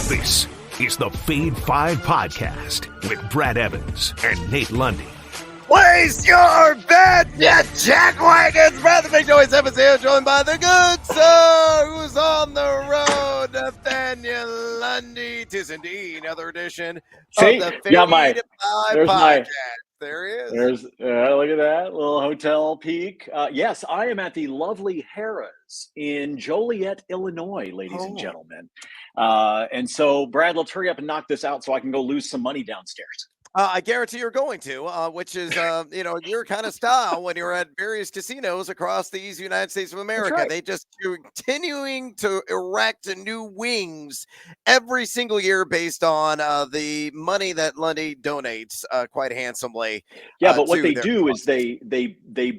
This is the Fade 5 Podcast with Brad Evans and Nate Lundy. Place your bet, you jackwagons! Brad the Big Joey's Evans here, joined by the good sir who's on the road, Nathaniel Lundy. 'Tis indeed another edition of the Fade 5 Podcast. There he is. Look at that little hotel peak. Yes, I am at the lovely Harrah's in Joliet, Illinois, ladies and gentlemen. And so, Brad, let's hurry up and knock this out so I can go lose some money downstairs. I guarantee you're going to, which is, your kind of style when you're at various casinos across the United States of America. Right. They just continuing to erect new wings every single year based on the money that Lundy donates quite handsomely. Yeah, but what they do is they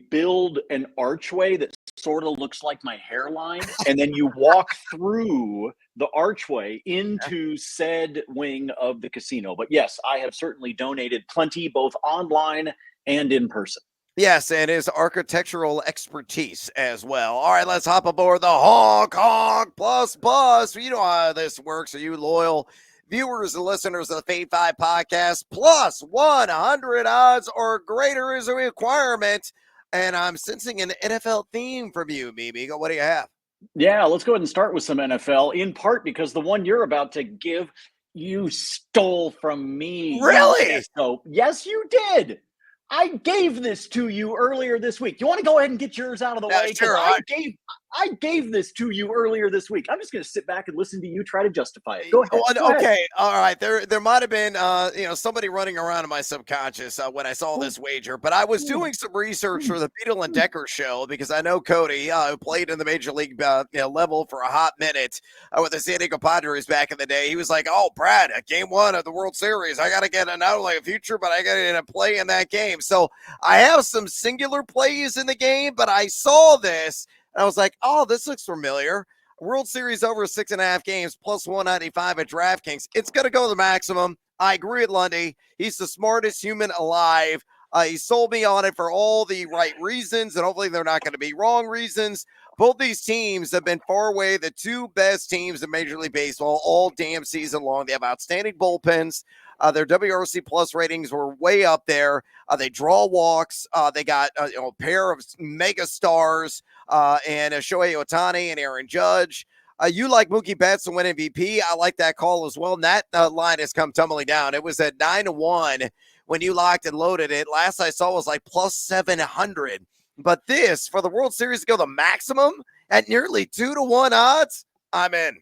build an archway that sort of looks like my hairline, and then you walk through the archway into said wing of the casino. But yes, I have certainly donated plenty, both online and in person. Yes, and his architectural expertise as well. All right, let's hop aboard the Honk Plus Bus. You know how this works. Are you loyal viewers and listeners of the Fade 5 Podcast? Plus 100 odds or greater is a requirement. And I'm sensing an NFL theme from you, Mimi. What do you have? Yeah, let's go ahead and start with some NFL, in part because the one you're about to give, you stole from me. Really? So, yes, you did. I gave this to you earlier this week. You want to go ahead and get yours out of the way? Sure. I gave this to you earlier this week. I'm just going to sit back and listen to you try to justify it. Go ahead. Okay. All right. There might have been, somebody running around in my subconscious when I saw this wager, but I was doing some research for the Beetle and Decker show because I know Cody, who played in the major league level for a hot minute with the San Diego Padres back in the day. He was like, "Oh, Brad, game 1 of the World Series. I got to get not only a future, but I got to play in that game." So I have some singular plays in the game, but I saw this. I was like, oh, this looks familiar. World Series over 6.5 games, plus 195 at DraftKings. It's going to go the maximum. I agree with Lundy. He's the smartest human alive. He sold me on it for all the right reasons, and hopefully they're not going to be wrong reasons. Both these teams have been far away the two best teams in Major League Baseball all damn season long. They have outstanding bullpens. Their WRC plus ratings were way up there. They draw walks. They got a pair of mega stars and Shohei Ohtani and Aaron Judge. You like Mookie Betts to win MVP. I like that call as well. And that line has come tumbling down. It was at 9-1 when you locked and loaded it. Last I saw was like plus 700. But this, for the World Series to go the maximum at nearly 2-1 odds, I'm in.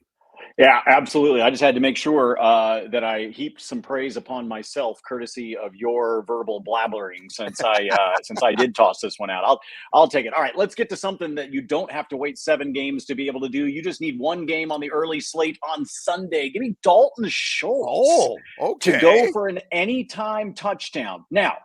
Yeah, absolutely. I just had to make sure that I heaped some praise upon myself, courtesy of your verbal blabbering, since I did toss this one out. I'll take it. All right, let's get to something that you don't have to wait 7 games to be able to do. You just need one game on the early slate on Sunday. Give me Dalton Schultz to go for an anytime touchdown. Now,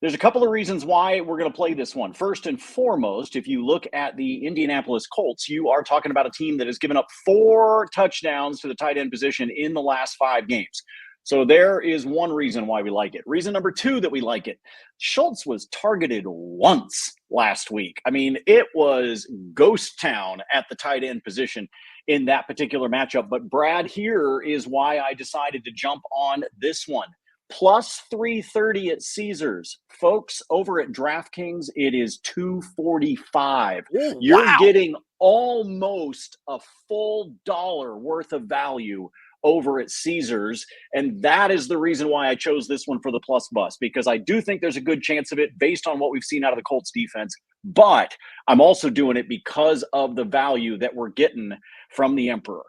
there's a couple of reasons why we're going to play this one. First and foremost, if you look at the Indianapolis Colts, you are talking about a team that has given up 4 touchdowns to the tight end position in the last 5 games. So there is one reason why we like it. Reason number 2 that we like it. Schultz was targeted once last week. I mean, it was ghost town at the tight end position in that particular matchup. But Brad, here is why I decided to jump on this one. Plus 330 at Caesars. Folks, over at DraftKings, it is 245. Ooh, You're wow. getting almost a full $1 worth of value over at Caesars. And that is the reason why I chose this one for the plus bus, because I do think there's a good chance of it based on what we've seen out of the Colts defense. But I'm also doing it because of the value that we're getting from the Emperor.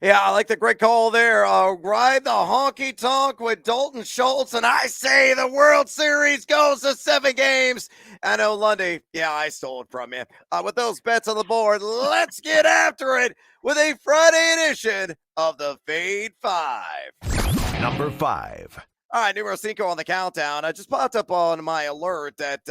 Yeah, I like the great call there. Ride the honky tonk with Dalton Schultz, and I say the World Series goes to 7 games. I know, Lundy, yeah, I stole it from you. With those bets on the board, let's get after it with a Friday edition of the Fade 5. Number 5. All right, numero cinco on the countdown. I just popped up on my alert that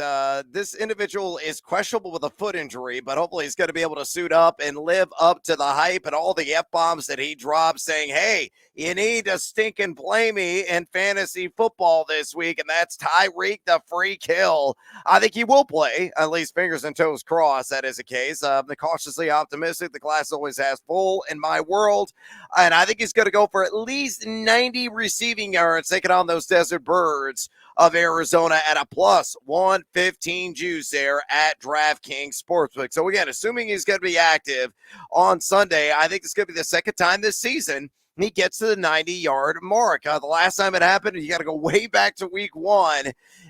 this individual is questionable with a foot injury, but hopefully he's going to be able to suit up and live up to the hype and all the F-bombs that he dropped saying, hey, you need to stink and play me in fantasy football this week, and that's Tyreek the Freak Hill. I think he will play, at least fingers and toes crossed, that is the case. I'm cautiously optimistic. The glass always has full in my world, and I think he's going to go for at least 90 receiving yards, taking on those Desert Birds of Arizona at a plus 115 juice there at DraftKings Sportsbook. So again, assuming he's going to be active on Sunday, I think it's going to be the second time this season he gets to the 90-yard mark. The last time it happened, you got to go way back to week 1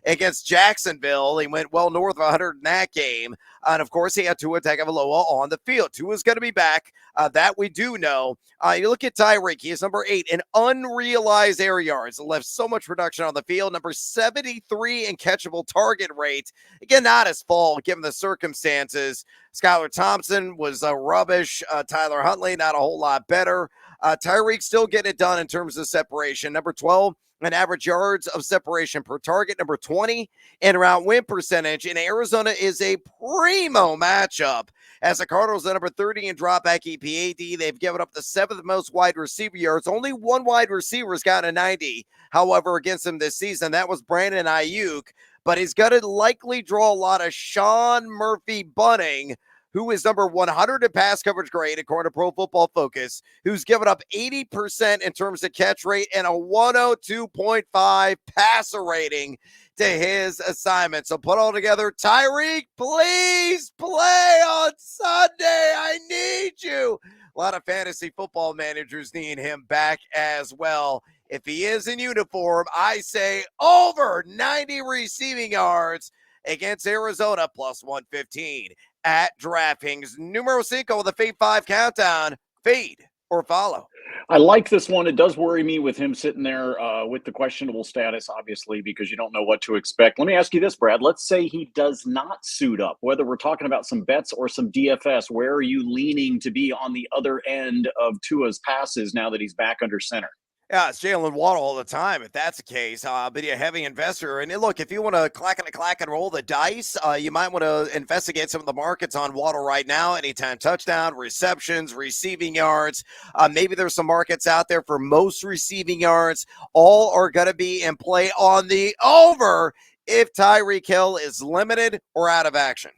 against Jacksonville. He went well north of 100 in that game. And, of course, he had Tua Tagovailoa on the field. Tua's going to be back. That we do know. You look at Tyreek. He is number 8 in unrealized air yards. Left so much production on the field. Number 73 in catchable target rate. Again, not his fault given the circumstances. Skylar Thompson was rubbish. Tyler Huntley, not a whole lot better. Tyreek still getting it done in terms of separation. Number 12, an average yards of separation per target. Number 20, in route win percentage. And Arizona is a primo matchup as the Cardinals are number 30 in dropback EPAD. They've given up the 7th most wide receiver yards. Only one wide receiver has gotten a 90, however, against him this season. That was Brandon Ayuk. But he's going to likely draw a lot of Sean Murphy Bunting, who is number 100 in pass coverage grade, according to Pro Football Focus, who's given up 80% in terms of catch rate and a 102.5 passer rating to his assignment. So put all together, Tyreek, please play on Sunday. I need you. A lot of fantasy football managers need him back as well. If he is in uniform, I say over 90 receiving yards against Arizona, plus 115 at DraftKings. Numero cinco, the Fade 5 countdown. Fade or follow? I like this one. It does worry me with him sitting there with the questionable status, obviously, because you don't know what to expect. Let me ask you this, Brad. Let's say he does not suit up, whether we're talking about some bets or some DFS. Where are you leaning to be on the other end of Tua's passes now that he's back under center? Yeah, it's Jalen Waddle all the time, if that's the case. But you're a heavy investor. And look, if you want to clack and roll the dice, you might want to investigate some of the markets on Waddle right now. Anytime touchdown, receptions, receiving yards. Maybe there's some markets out there for most receiving yards. All are going to be in play on the over if Tyreek Hill is limited or out of action.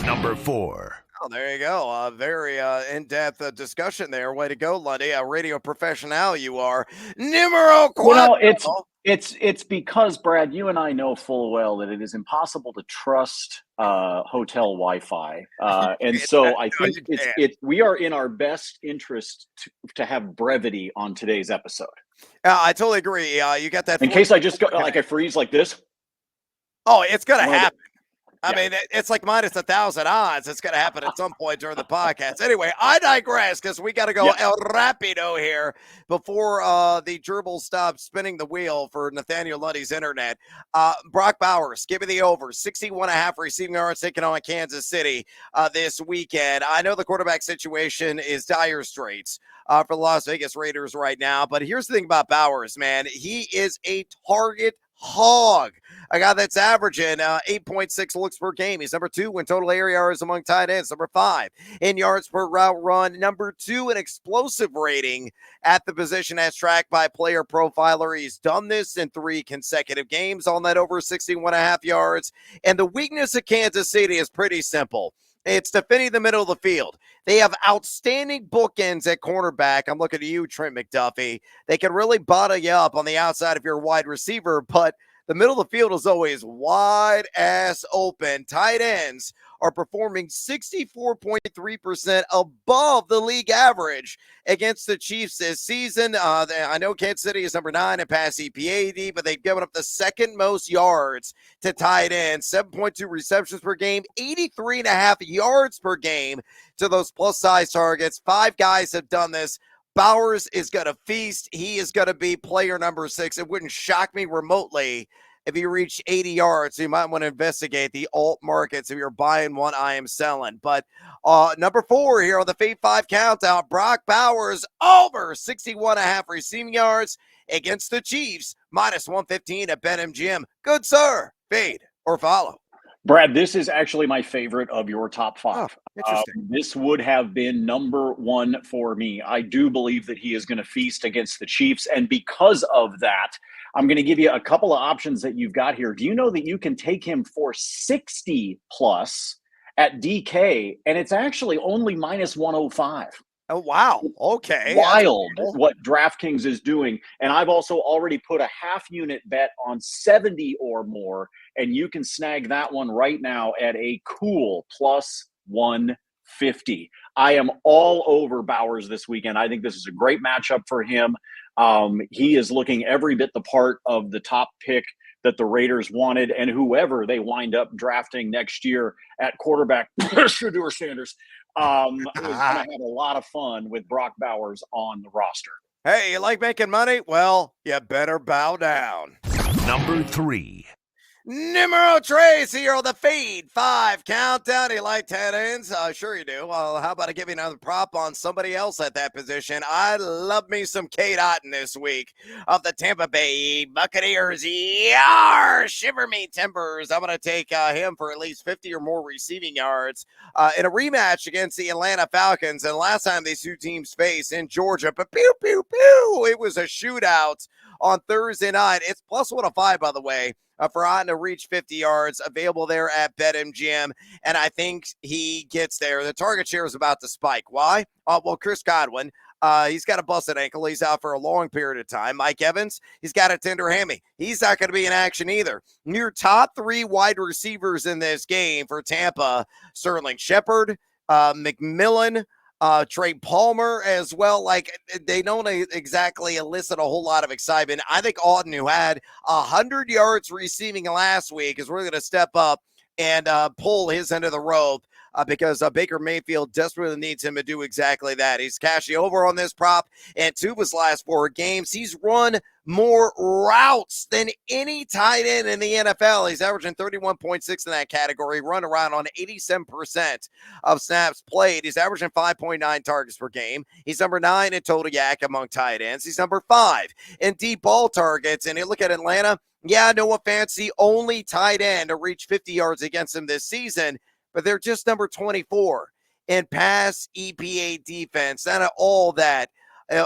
Number 4. Oh, there you go. Very in-depth discussion there. Way to go, Lundy. A radio professional you are. Numero cuatro. It's because, Brad, you and I know full well that it is impossible to trust hotel Wi-Fi. And so I think we are in our best interest to have brevity on today's episode. I totally agree. You got that. In case I just go like I freeze like this. Oh, it's going to happen. I mean, it's like minus 1,000 odds. It's going to happen at some point during the podcast. Anyway, I digress because we got to go El Rapido here before the gerbil stops spinning the wheel for Nathaniel Lundy's internet. Brock Bowers, give me the over. 61.5 receiving yards taking on Kansas City this weekend. I know the quarterback situation is dire straits for the Las Vegas Raiders right now, but here's the thing about Bowers, man. He is a target hog. A guy that's averaging 8.6 looks per game. He's number 2 in total air yards among tight ends. Number 5 in yards per route run. Number 2 in explosive rating at the position as tracked by Player Profiler. He's done this in 3 consecutive games on that over 61.5 yards. And the weakness of Kansas City is pretty simple. It's defending the middle of the field. They have outstanding bookends at cornerback. I'm looking at you, Trent McDuffie. They can really bottle you up on the outside if you're a wide receiver, but the middle of the field is always wide ass open. Tight ends are performing 64.3% above the league average against the Chiefs this season. I know Kansas City is number 9 in pass EPAD, but they've given up the second most yards to tight ends, 7.2 receptions per game, 83.5 yards per game to those plus size targets. 5 guys have done this. Bowers is going to feast. He is going to be player number 6. It wouldn't shock me remotely if he reached 80 yards. So you might want to investigate the alt markets. If you're buying one, I am selling. But Number 4 here on the Fade 5 countdown, Brock Bowers over 61.5 receiving yards against the Chiefs, minus 115 at BetMGM. Good, sir. Fade or follow? Brad, this is actually my favorite of your top 5. Interesting. This would have been number 1 for me. I do believe that he is going to feast against the Chiefs. And because of that, I'm going to give you a couple of options that you've got here. Do you know that you can take him for 60 plus at DK, and it's actually only minus 105? Oh, wow. Okay. Wild what DraftKings is doing. And I've also already put a half unit bet on 70 or more, and you can snag that one right now at a cool plus 150. I am all over Bowers this weekend. I think this is a great matchup for him. He is looking every bit the part of the top pick that the Raiders wanted, and whoever they wind up drafting next year at quarterback, Shedeur Sanders, is going to have a lot of fun with Brock Bowers on the roster. Hey, you like making money? Well, you better bow down. Number 3. Numero 3 here on the Fade 5 countdown. You like tight ends? Sure you do. Well, how about I give you another prop on somebody else at that position? I love me some Cade Otton this week of the Tampa Bay Buccaneers. Yar! Shiver me timbers. I'm going to take him for at least 50 or more receiving yards in a rematch against the Atlanta Falcons. And last time these two teams faced in Georgia, but pew, pew, pew, it was a shootout on Thursday night. It's plus 105, by the way. For Otton to reach 50 yards, available there at BetMGM, and I think he gets there. The target share is about to spike. Why? Well, Chris Godwin, he's got a busted ankle. He's out for a long period of time. Mike Evans, he's got a tender hammy. He's not going to be in action either. Your top 3 wide receivers in this game for Tampa, Sterling Shepard, McMillan, Trey Palmer as well. Like, they don't exactly elicit a whole lot of excitement. I think Otton, who had 100 yards receiving last week, is really going to step up and pull his end of the rope because Baker Mayfield desperately needs him to do exactly that. He's cashing over on this prop, and 2 of his last 4 games, he's run more routes than any tight end in the NFL. He's averaging 31.6 in that category, run around on 87% of snaps played. He's averaging 5.9 targets per game. He's number 9 in total yak among tight ends. He's number 5 in deep ball targets. And you look at Atlanta, yeah, Noah Fant's the only tight end to reach 50 yards against him this season, but they're just number 24 in pass EPA defense. Not at all that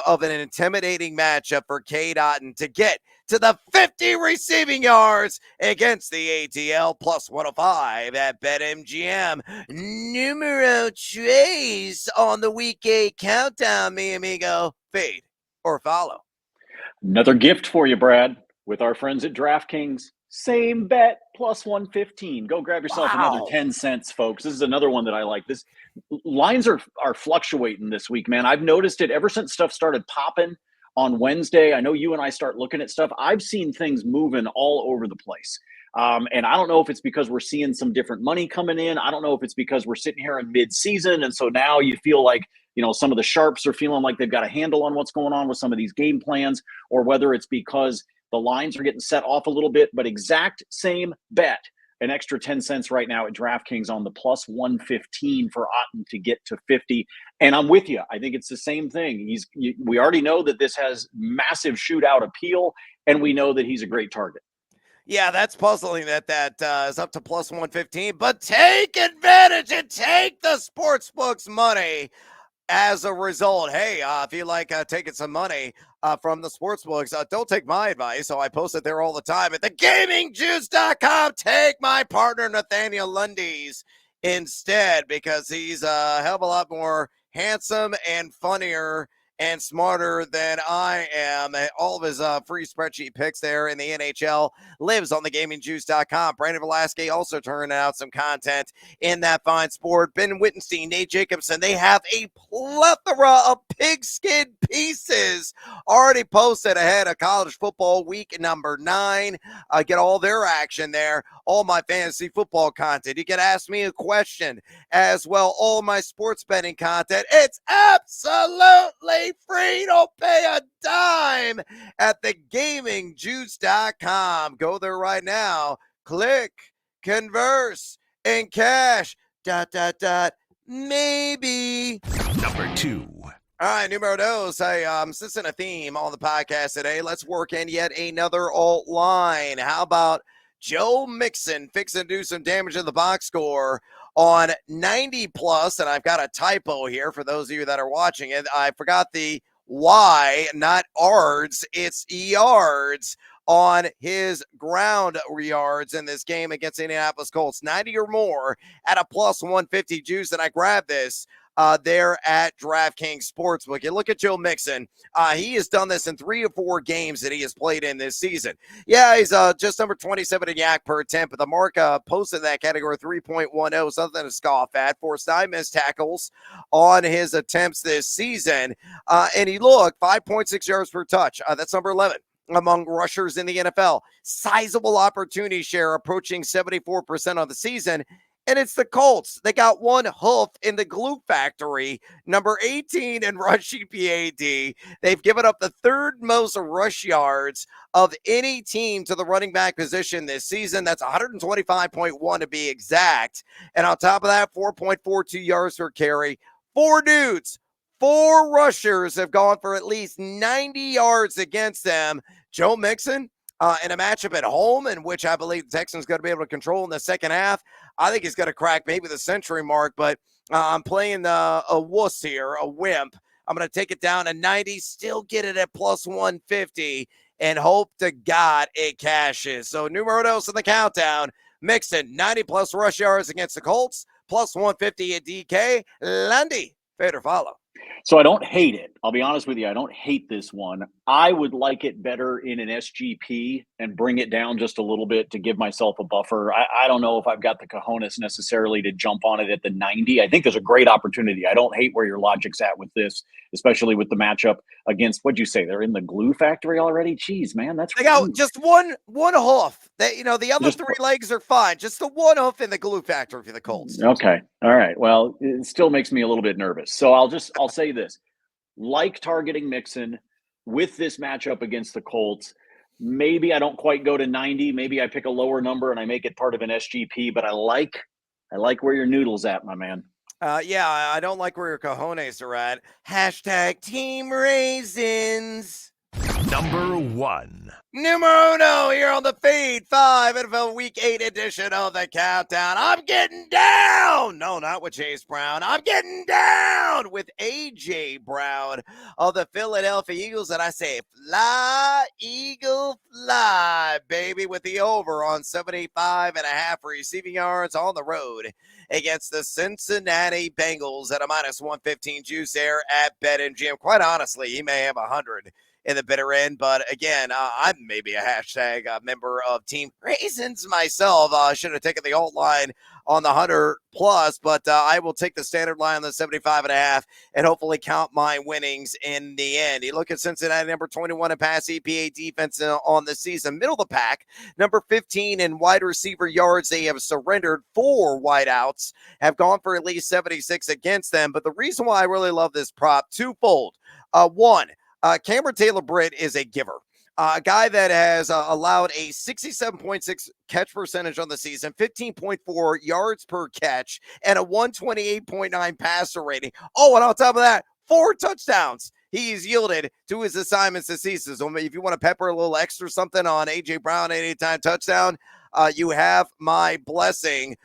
of an intimidating matchup for Cade Otton to get to the 50 receiving yards against the ATL, plus 105 at BetMGM. Numero 3 on the Week 8 countdown, mi amigo. Fade or follow? Another gift for you, Brad, with our friends at DraftKings. Same bet, plus 115. Go grab yourself another 10 cents, folks. This is another one that I like. This lines are fluctuating this week, man. I've noticed it ever since stuff started popping on Wednesday. I know you and I start looking at stuff. I've seen things moving all over the place. And I don't know if it's because we're seeing some different money coming in. I don't know if it's because we're sitting here in mid-season, and so now you feel like, you know, some of the sharps are feeling like they've got a handle on what's going on with some of these game plans, or whether it's because the lines are getting set off a little bit. But exact same bet, an extra 10 cents right now at DraftKings on the plus 115 for Otton to get to 50. And I'm with you. I think it's the same thing. We already know that this has massive shootout appeal, and we know that he's a great target. Yeah, that's puzzling that is up to plus 115, but take advantage and take the sportsbook's money as a result. Hey, if you like taking some money from the sportsbooks, don't take my advice. So I post it there all the time at thegamingjuice.com. Take my partner Nathaniel Lundy's instead, because he's a hell of a lot more handsome and funnier and smarter than I am. All of his free spreadsheet picks there in the NHL lives on thegamingjuice.com. Brandon Velasquez also turning out some content in that fine sport. Ben Wittenstein, Nate Jacobson, they have a plethora of pigskin pieces already posted ahead of college football week number 9. Get all their action there, all my fantasy football content. You can ask me a question as well, all my sports betting content. It's absolutely free. Don't pay a dime at thegamingjuice.com. Go there right now. Click, converse, and cash. Maybe. Number 2. All right, numero dos. Hey, since in a theme on the podcast today, let's work in yet another alt line. How about Joe Mixon fixing to do some damage in the box score on 90 plus? And I've got a typo here for those of you that are watching it. I forgot the Y, not yards. It's yards on his ground yards in this game against Indianapolis Colts. 90 or more at a plus 150 juice. And I grabbed this there at DraftKings Sportsbook. You look at Joe Mixon. He has done this in 3 or 4 games that he has played in this season. Yeah, he's just number 27 in yak per attempt, but the mark posted in that category 3.10, something to scoff at. Forced 9 missed tackles on his attempts this season. And he looked 5.6 yards per touch. That's number 11 among rushers in the NFL. Sizable opportunity share approaching 74% on the season. And it's the Colts. They got one hoof in the glue factory, number 18 in rushing PAD. They've given up the 3rd most rush yards of any team to the running back position this season. That's 125.1 to be exact. And on top of that, 4.42 yards per carry. 4 dudes, 4 rushers have gone for at least 90 yards against them. Joe Mixon, in a matchup at home, in which I believe the Texans going to be able to control in the second half. I think he's going to crack maybe the century mark, but I'm playing a wuss here, a wimp. I'm going to take it down to 90, still get it at plus 150, and hope to God it cashes. So numero dos in the countdown, Mixon, 90-plus rush yards against the Colts, plus 150 at DK. Lundy, fade or follow. So I don't hate it. I'll be honest with you. I don't hate this one. I would like it better in an SGP and bring it down just a little bit to give myself a buffer. I don't know if I've got the cojones necessarily to jump on it at the 90. I think there's a great opportunity. I don't hate where your logic's at with this, especially with the matchup against, what'd you say? They're in the glue factory already? Jeez, man, that's they got just one hoof. That, the other just 3 legs are fine. Just the one hoof in the glue factory for the Colts. Okay. All right. Well, it still makes me a little bit nervous. So I'll say this. Like targeting Mixon with this matchup against the Colts. Maybe I don't quite go to 90. Maybe I pick a lower number and I make it part of an SGP, but I like where your noodle's at, my man. Yeah, I don't like where your cojones are at. Hashtag Team Raisins. Number 1. Numero uno here on the Feed 5 NFL Week 8 edition of the Countdown. I'm getting down. No, not with Chase Brown. I'm getting down with A.J. Brown of the Philadelphia Eagles. And I say, fly, Eagle, fly, baby, with the over on 75.5 receiving yards on the road against the Cincinnati Bengals at a minus 115 juice there at BetMGM. Quite honestly, he may have 100 in the bitter end. But again, I'm maybe a hashtag member of Team Raisins myself. I should have taken the alt line on the 100 plus, but I will take the standard line on the 75.5 and hopefully count my winnings in the end. You look at Cincinnati, number 21 in pass EPA defense on the season, middle of the pack, number 15 in wide receiver yards. They have surrendered 4 wideouts, have gone for at least 76 against them. But the reason why I really love this prop, twofold. One, Cameron Taylor-Britt is a giver. A guy that has allowed a 67.6 catch percentage on the season, 15.4 yards per catch, and a 128.9 passer rating. Oh, and on top of that, 4 touchdowns he's yielded to his assignments this season. So if you want to pepper a little extra something on A.J. Brown, anytime touchdown, you have my blessing.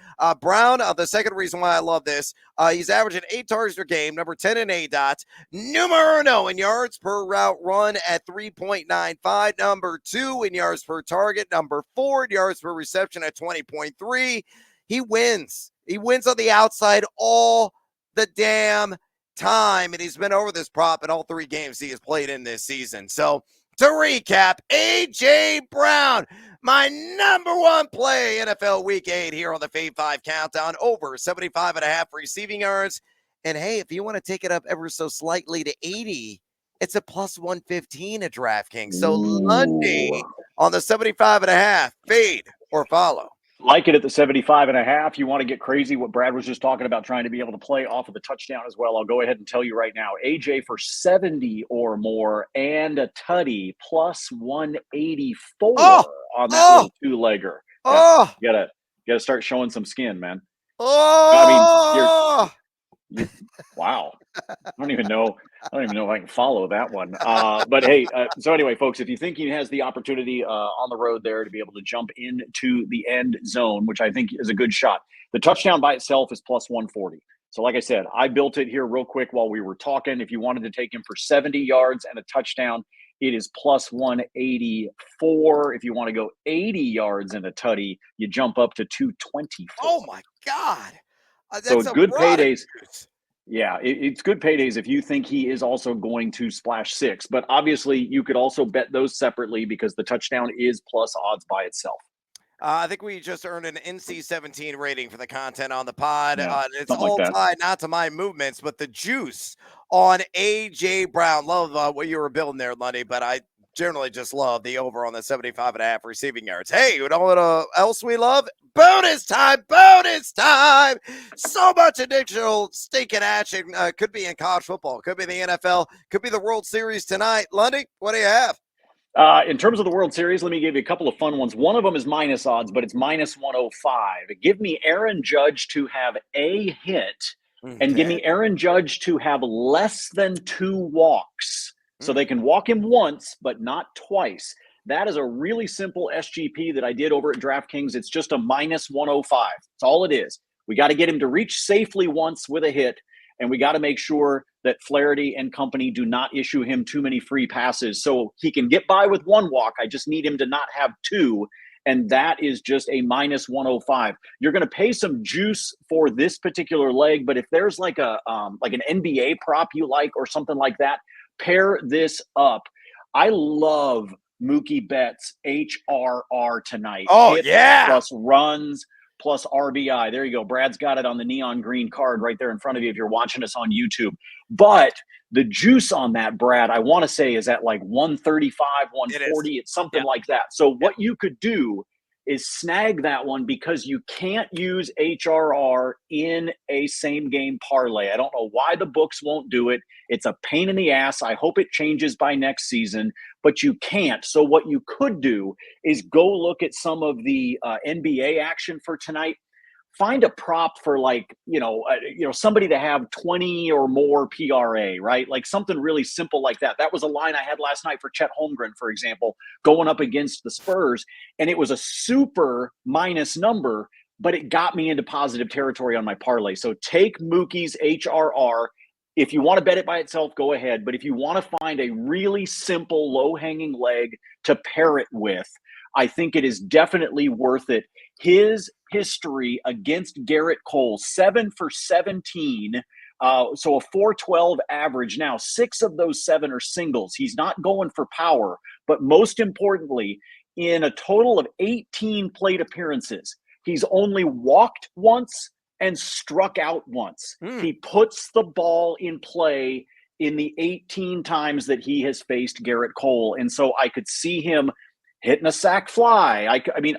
Brown, the second reason why I love this, he's averaging 8 targets per game, number 10 in ADOT, numero uno in yards per route run at 3.95, number 2 in yards per target, number 4 in yards per reception at 20.3. He wins. He wins on the outside all the damn time, and he's been over this prop in all 3 games he has played in this season. So to recap, A.J. Brown, my number 1 play NFL Week 8 here on the Fade 5 Countdown, over 75.5 receiving yards. And hey, if you want to take it up ever so slightly to 80, it's a plus 115 at DraftKings. So Lundy on the 75.5, fade or follow. Like it at the 75.5. You want to get crazy, what Brad was just talking about, trying to be able to play off of the touchdown as well. I'll go ahead and tell you right now, AJ for 70 or more and a tutty plus 184 on that little 2-legger. You gotta start showing some skin, man. I Wow. I don't even know if I can follow that one. But hey, so anyway, folks, if you think he has the opportunity on the road there to be able to jump into the end zone, which I think is a good shot, the touchdown by itself is plus 140. So like I said, I built it here real quick while we were talking. If you wanted to take him for 70 yards and a touchdown, it is plus 184. If you want to go 80 yards and a tutty, you jump up to 224. Oh my God. So That's a good lot of paydays. juice. Yeah, it's good paydays if you think he is also going to splash 6. But obviously, you could also bet those separately because the touchdown is plus odds by itself. I think we just earned an NC-17 rating for the content on the pod. Yeah, It's something like all that. tied not to my movements, but the juice on A.J. Brown. Love what you were building there, Lundy, but I generally just love the over on the 75.5 receiving yards. Hey, you know what else we love? Bonus time, bonus time. So much additional stinking action. Could be in college football, could be the NFL, could be the World Series tonight. Lundy, what do you have? In terms of the World Series, let me give you a couple of fun ones. One of them is minus odds, but it's minus 105. Give me Aaron Judge to have a hit, and give me Aaron Judge to have less than 2 walks. So they can walk him once, but not twice. That is a really simple SGP that I did over at DraftKings. It's just a minus 105. That's all it is. We got to get him to reach safely once with a hit, and we got to make sure that Flaherty and company do not issue him too many free passes. So he can get by with 1 walk. I just need him to not have 2. And that is just a minus 105. You're going to pay some juice for this particular leg, but if there's like an NBA prop you like or something like that, pair this up. I love Mookie Betts HRR tonight. Oh, Hits yeah. plus runs plus RBI. There you go. Brad's got it on the neon green card right there in front of you if you're watching us on YouTube. But the juice on that, Brad, I want to say is at like 135, 140. It's something like that. So what you could do is snag that one because you can't use HRR in a same game parlay. I don't know why the books won't do it. It's a pain in the ass. I hope it changes by next season, but you can't. So what you could do is go look at some of the NBA action for tonight. Find a prop for somebody to have 20 or more PRA, right? Like something really simple like that. That was a line I had last night for Chet Holmgren, for example, going up against the Spurs. And it was a super minus number, but it got me into positive territory on my parlay. So take Mookie's HRR. If you want to bet it by itself, go ahead. But if you want to find a really simple, low-hanging leg to pair it with, I think it is definitely worth it. His history against Garrett Cole, 7 for 17, so a 412 average. Now, 6 of those 7 are singles. He's not going for power, but most importantly, in a total of 18 plate appearances, he's only walked once and struck out once. He puts the ball in play in the 18 times that he has faced Garrett Cole, and so I could see him hitting a sack fly.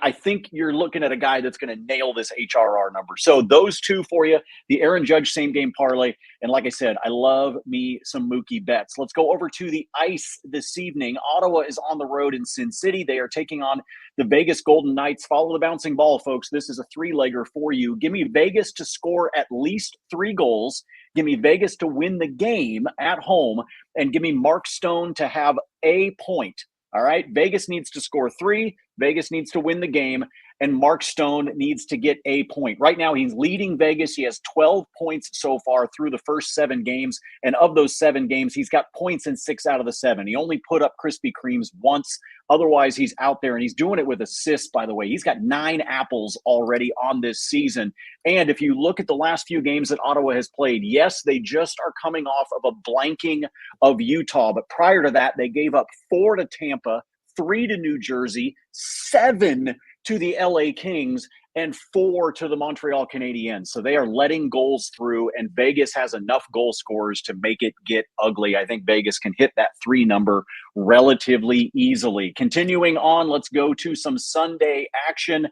I think you're looking at a guy that's going to nail this HRR number. So those 2 for you, the Aaron Judge same game parlay. And like I said, I love me some Mookie Betts. Let's go over to the ice this evening. Ottawa is on the road in Sin City. They are taking on the Vegas Golden Knights. Follow the bouncing ball, folks. This is a 3-legger for you. Give me Vegas to score at least 3 goals. Give me Vegas to win the game at home. And give me Mark Stone to have a point. All right, Vegas needs to score 3. Vegas needs to win the game, and Mark Stone needs to get a point. Right now, he's leading Vegas. He has 12 points so far through the first 7 games, and of those 7 games, he's got points in 6 out of the 7. He only put up Krispy Kremes once. Otherwise, he's out there, and he's doing it with assists, by the way. He's got 9 apples already on this season. And if you look at the last few games that Ottawa has played, yes, they just are coming off of a blanking of Utah. But prior to that, they gave up 4 to Tampa, 3 to New Jersey, 7 to the LA Kings, and 4 to the Montreal Canadiens. So they are letting goals through, and Vegas has enough goal scorers to make it get ugly. I think Vegas can hit that 3 number relatively easily. Continuing on, let's go to some Sunday action.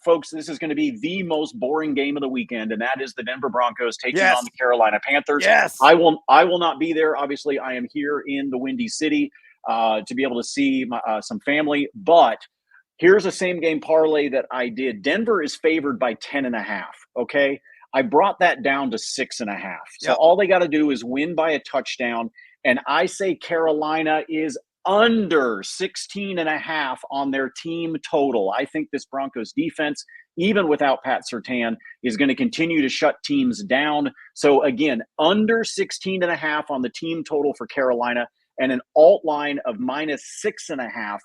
Folks, this is going to be the most boring game of the weekend, and that is the Denver Broncos taking on the Carolina Panthers. Yes. I will not be there. Obviously, I am here in the Windy City to be able to see some family, but here's a same game parlay that I did. Denver is favored by 10.5. Okay. I brought that down to 6.5. So Yep. all they got to do is win by a touchdown. And I say Carolina is under 16.5 on their team total. I think this Broncos defense, even without Pat Surtain, is going to continue to shut teams down. So again, under 16.5 on the team total for Carolina, and an alt line of -6.5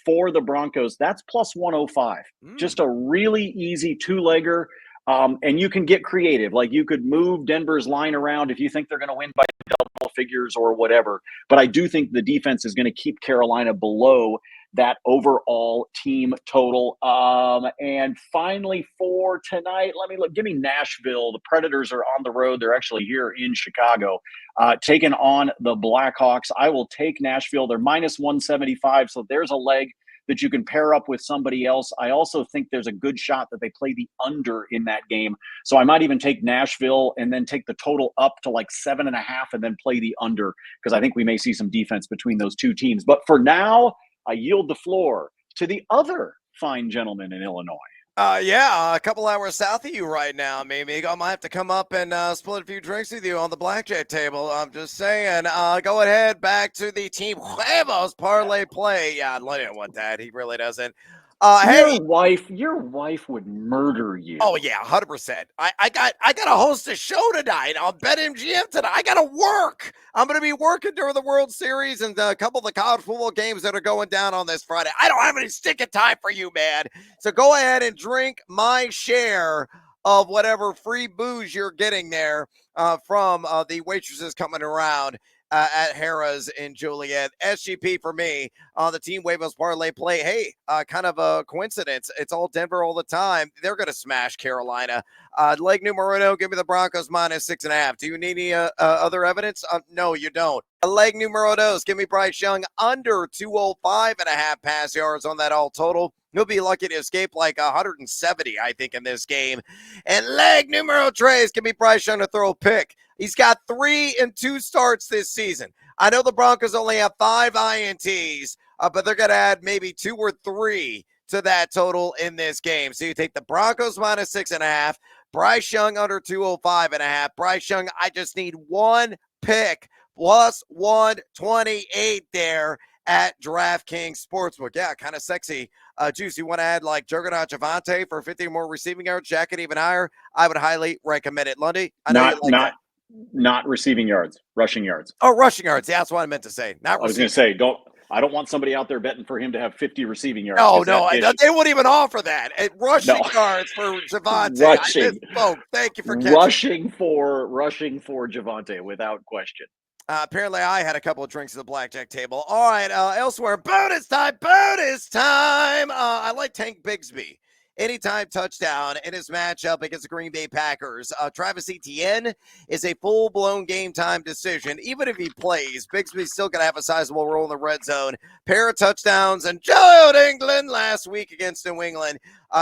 for the Broncos. That's plus 105. Just a really easy two-legger. And you can get creative. Like, you could move Denver's line around if you think they're going to win by double figures or whatever. But I do think the defense is going to keep Carolina below that overall team total. And finally, for tonight, let me look. Give me Nashville. The Predators are on the road. They're actually here in Chicago, taking on the Blackhawks. I will take Nashville. They're -175, so there's a leg that you can pair up with somebody else. I also think there's a good shot that they play the under in that game. So I might even take Nashville and then take the total up to like 7.5 and then play the under, because I think we may see some defense between those two teams. But for now, I yield the floor to the other fine gentleman in Illinois. A couple hours south of you right now, maybe. I might have to come up and split a few drinks with you on the blackjack table. I'm just saying. Go ahead, back to the Team Huevos parlay play. Yeah, I didn't want that. He really doesn't. Your wife would murder you. Oh yeah, 100%. I got to host a show tonight on BetMGM tonight. I got to work. I'm going to be working during the World Series and a couple of the college football games that are going down on this Friday. I don't have any stick of time for you, man. So go ahead and drink my share of whatever free booze you're getting there from the waitresses coming around at Harrah's in Joliet. SGP for me on the Team Huevos parlay play. Hey, kind of a coincidence. It's all Denver all the time. They're going to smash Carolina. Leg numero uno, give me the Broncos -6.5. Do you need any other evidence? No, you don't. Leg numero dos, give me Bryce Young under 205.5 pass yards on that all total. He'll be lucky to escape like 170, I think, in this game. And leg numero tres, give me Bryce Young to throw a pick. He's got 3 and 2 starts this season. I know the Broncos only have 5 INTs, but they're going to add maybe 2 or 3 to that total in this game. So you take the Broncos -6.5, Bryce Young under 205.5. Bryce Young, I just need one pick, plus 128 there at DraftKings Sportsbook. Yeah, kind of sexy. Juice, you want to add like Juggernaut Javante for 50 more receiving yards, jacket even higher? I would highly recommend it. Lundy, I know you like that. Not receiving yards, rushing yards. Oh, rushing yards. Yeah, that's what I meant to say. I was going to say, I don't want somebody out there betting for him to have 50 receiving yards. No, they wouldn't even offer that. Rushing yards for Javante. Rushing. Thank you for catching. Rushing for Javante, without question. Apparently, I had a couple of drinks at the blackjack table. All right, elsewhere, bonus time. I like Tank Bigsby. Anytime touchdown in his matchup against the Green Bay Packers. Travis Etienne is a full-blown game-time decision. Even if he plays, Bigsby's still going to have a sizable role in the red zone. Pair of touchdowns and Joe England last week against New England.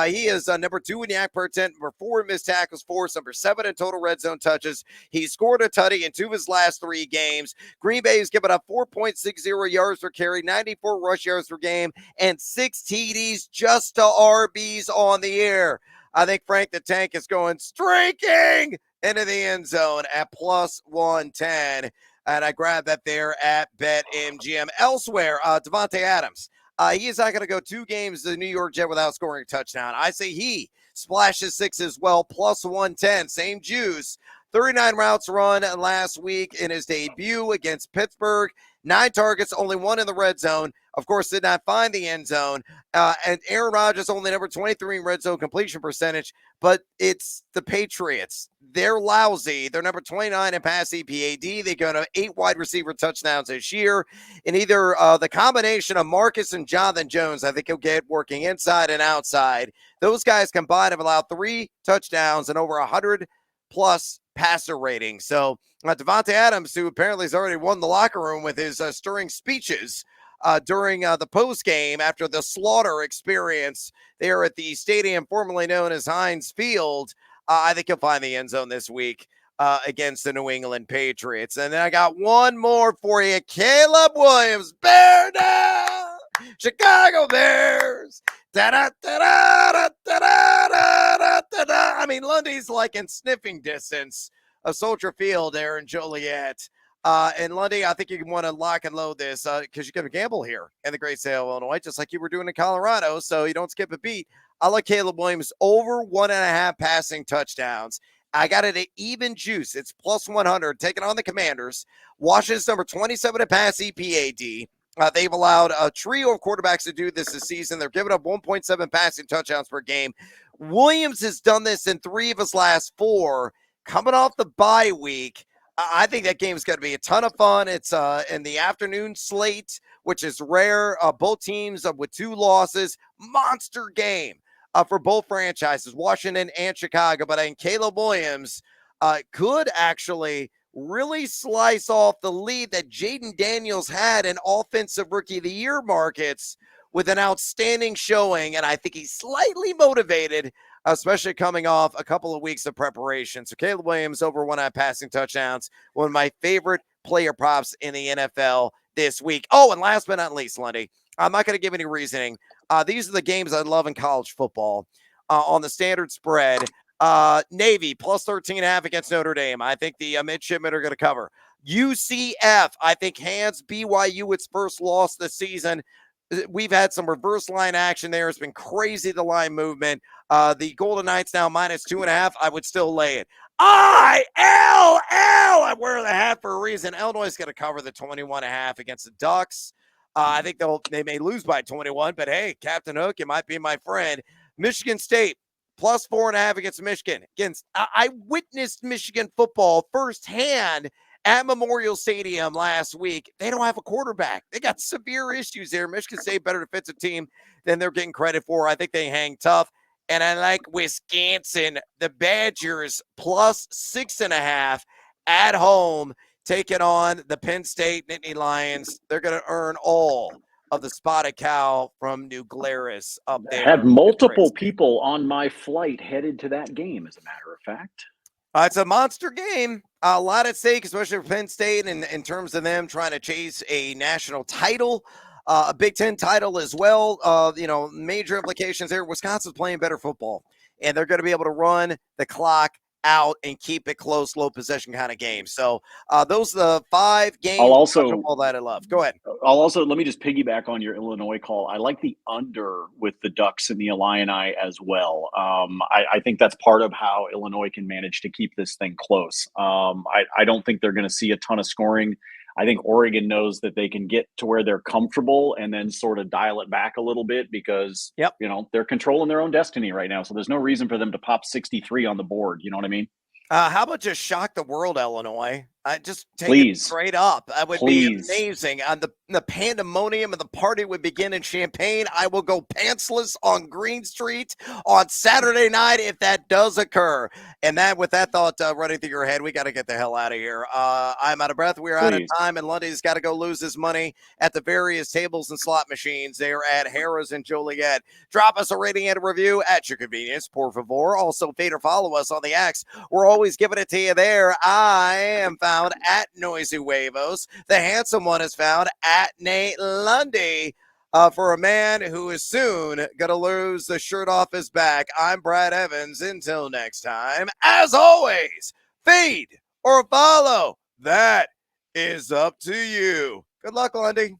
He is number 2 in yak per attempt, number 4 in missed tackles force, number 7 in total red zone touches. He scored a tutty in 2 of his last 3 games. Green Bay has given up 4.60 yards per carry, 94 rush yards per game, and 6 TDs just to RBs on the air. I think Frank the Tank is going streaking into the end zone at plus 110. And I grabbed that there at BetMGM. Elsewhere, Devontae Adams. He is not going to go 2 games to the New York Jet without scoring a touchdown. I say he splashes 6 as well, plus 110. Same juice. 39 routes run last week in his debut against Pittsburgh. 9 targets, only 1 in the red zone. Of course, did not find the end zone. And Aaron Rodgers only number 23 in red zone completion percentage, but it's the Patriots. They're lousy. They're number 29 in pass EPAD. They go to 8 wide receiver touchdowns this year. And either the combination of Marcus and Jonathan Jones, I think he'll get working inside and outside. Those guys combined have allowed 3 touchdowns and over 100+ passer rating. So Devontae Adams, who apparently has already won the locker room with his stirring speeches during the post game after the slaughter experience there at the stadium formerly known as Heinz Field, I think he'll find the end zone this week against the New England Patriots. And then I got one more for you. Caleb Williams, Bear down, Chicago Bears. Da-da-da-da-da-da-da. I mean, Lundy's like in sniffing distance of Soldier Field there in Joliet. And Lundy, I think you want to lock and load this because you're going to gamble here in the great state of Illinois, just like you were doing in Colorado, so you don't skip a beat. I like Caleb Williams over 1.5 passing touchdowns. I got it at even juice. It's plus 100, taking on the Commanders. Washington's number 27 to pass EPAD. They've allowed a trio of quarterbacks to do this season. They're giving up 1.7 passing touchdowns per game. Williams has done this in 3 of his last 4. Coming off the bye week, I think that game is going to be a ton of fun. It's in the afternoon slate, which is rare. Both teams with 2 losses. Monster game for both franchises, Washington and Chicago. But I think Caleb Williams could actually really slice off the lead that Jaden Daniels had in Offensive Rookie of the Year markets with an outstanding showing. And I think he's slightly motivated, especially coming off a couple of weeks of preparation. So Caleb Williams over 1.5 passing touchdowns, one of my favorite player props in the NFL this week. Oh, and last but not least, Lundy, I'm not going to give any reasoning. These are the games I love in college football. On the standard spread, Navy plus 13.5 against Notre Dame. I think the midshipmen are going to cover. UCF, I think, hands BYU its first loss this season. We've had some reverse line action there. It's been crazy, the line movement. The Golden Knights now minus 2.5. I would still lay it. ILL. I'm wearing the hat for a reason. Illinois is going to cover the 21.5 against the Ducks. I think they may lose by 21, but hey, Captain Hook, you might be my friend. Michigan State plus 4.5 against Michigan. Again, I witnessed Michigan football firsthand at Memorial Stadium last week. They don't have a quarterback. They got severe issues there. Michigan State, better defensive team than they're getting credit for. I think they hang tough. And I like Wisconsin, the Badgers, plus 6.5 at home, taking on the Penn State Nittany Lions. They're going to earn all of the spotted cow from New Glarus up there. I had multiple people on my flight headed to that game, as a matter of fact. It's a monster game. A lot at stake, especially for Penn State, and in terms of them trying to chase a national title, a Big Ten title as well. Major implications there. Wisconsin's playing better football, and they're going to be able to run the clock out and keep it close, low possession kind of game. So those are the 5 games all that I love. Go ahead. Let me just piggyback on your Illinois call. I like the under with the Ducks and the Illini as well. I think that's part of how Illinois can manage to keep this thing close. I don't think they're going to see a ton of scoring. I think Oregon knows that they can get to where they're comfortable and then sort of dial it back a little bit because, they're controlling their own destiny right now. So there's no reason for them to pop 63 on the board. You know what I mean? How about just shock the world, Illinois? Just take it straight up. That would be amazing. The pandemonium of the party would begin in Champaign. I will go pantsless on Green Street on Saturday night if that does occur. And with that thought running through your head, we got to get the hell out of here. I'm out of breath. We're out of time, and Lundy's got to go lose his money at the various tables and slot machines there at Harrah's and Joliet. Drop us a rating and a review at your convenience, por favor. Also, fade or follow us on the X. We're always giving it to you there. I am found at Noisy Huevos. The handsome one is found at Nate Lundy. For a man who is soon going to lose the shirt off his back, I'm Brad Evans. Until next time, as always, fade or follow. That is up to you. Good luck, Lundy.